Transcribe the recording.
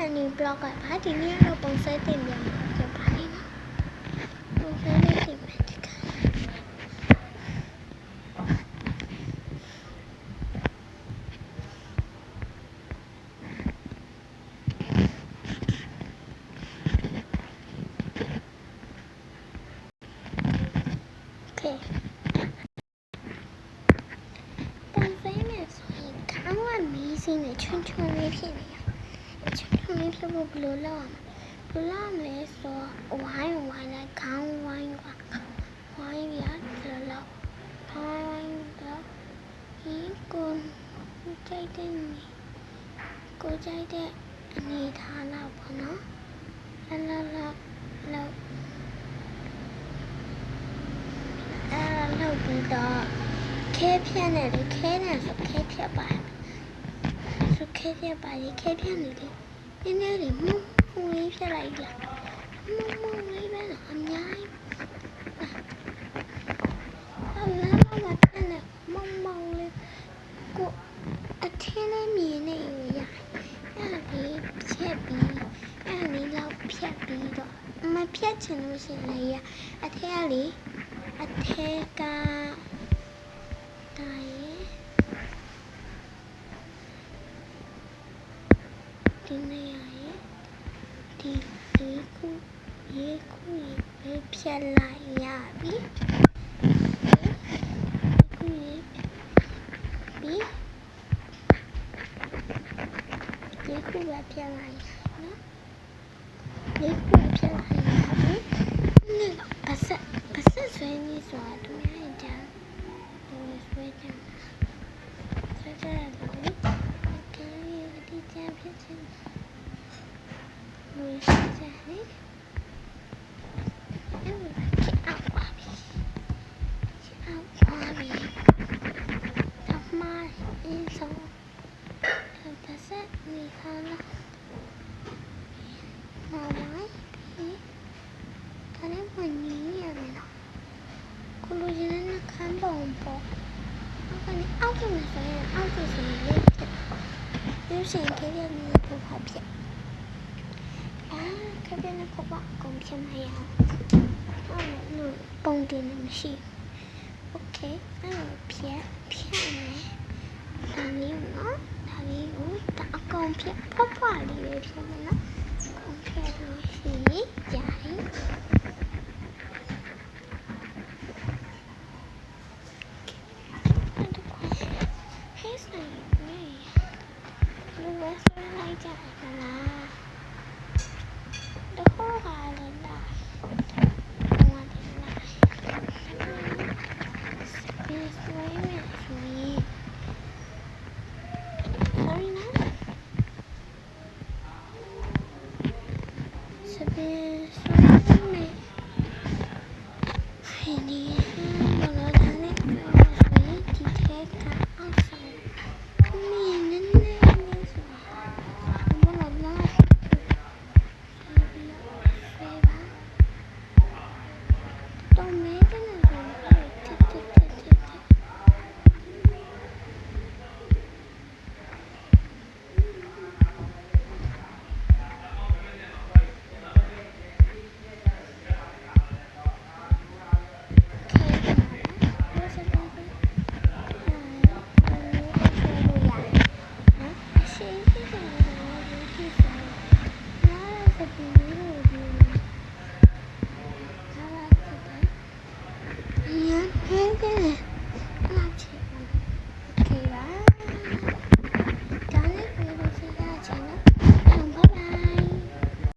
Honey blog ကဘာဒီနေ့တော့ပုံစံတင်ပြမှာဖြစ်ပါတယ်နော်ပုံစံလေးတင်မယ်ဒီကစင်းနဲ့ချွန်းချွန်းလေးဖြစ်နေတာချွန်းချွန်းလေးဖြစ်ဖို့ဘယ်လိုလုပ်ရမလဲဆိုဝိုင်းလိုက်ခေါင်းဝိုင်းရဆိုတော့ဝိုင်းတော့ဒီကိုကြိုက်တဲ့အနေထားလောက်ပေါ့နော်အဲ့လောက်ပြီးတော့ခဲဖြတ်နေတယ်ခဲနဲ့ဆိုခဲဖြတ်ပါခဲပြနေတယ်နည်းနည်းလေးမှုလေးဖြတ်လိုက်ကြမှုလေးပဲတော့အများကြီးအလားမဖြတ်နေမောင်လေးကိုအထင်းလေးမြင်နေရအဲ့ဒီဖြတ်ပြီးအဲ့ဒီလောက်ဖြတ်ပြီးတော့မဖြတ်ချင်လို့ရှိရင်လေအထက်ကဒီနေရာရဲ့ဒီခုပဲဖြတ်လိုက်ရပြီဒီခုပဲဖြတ်လိုက်နော်ဒီခုပဲဖြတ်လိုက်ရပြီนี่ပါဆက်ဆွဲနေဆိုတာတူရကြတယ်ဆွဲကြတယ်ဒီကြဖြစ်ချင်လို့ရှိတယ်အဲ့ဒါအောက်ပါပြီတော့မှအင်းဆုံးပါဆက်နေခါလာမဝိုင်းဒီကနေ့မနေရမယ်နော်ကိုလိုချင်တဲ့ခန်းပုံပေါ့အောက်ကမှာဆိုရင်အောက်ကဆိုရင်လေးရုပ်ရှင်ခဲတဲ့မျိုးပုံဖောက်ဖြစ်ခဲတဲ့နဲ့ပုံအကုန်ဖြစ်မရအောင်လို့ပုံတင်နေမရှိโอเคအဲ့လိုဖြတ်မယ်ဒါလေးနော်ဒါလေးကိုအကုန်ဖြတ်ဖွားလေးပဲဖြတ်မယ်နော်အကုန်ဖြတ်လို့ရှိရင်ကြာရင်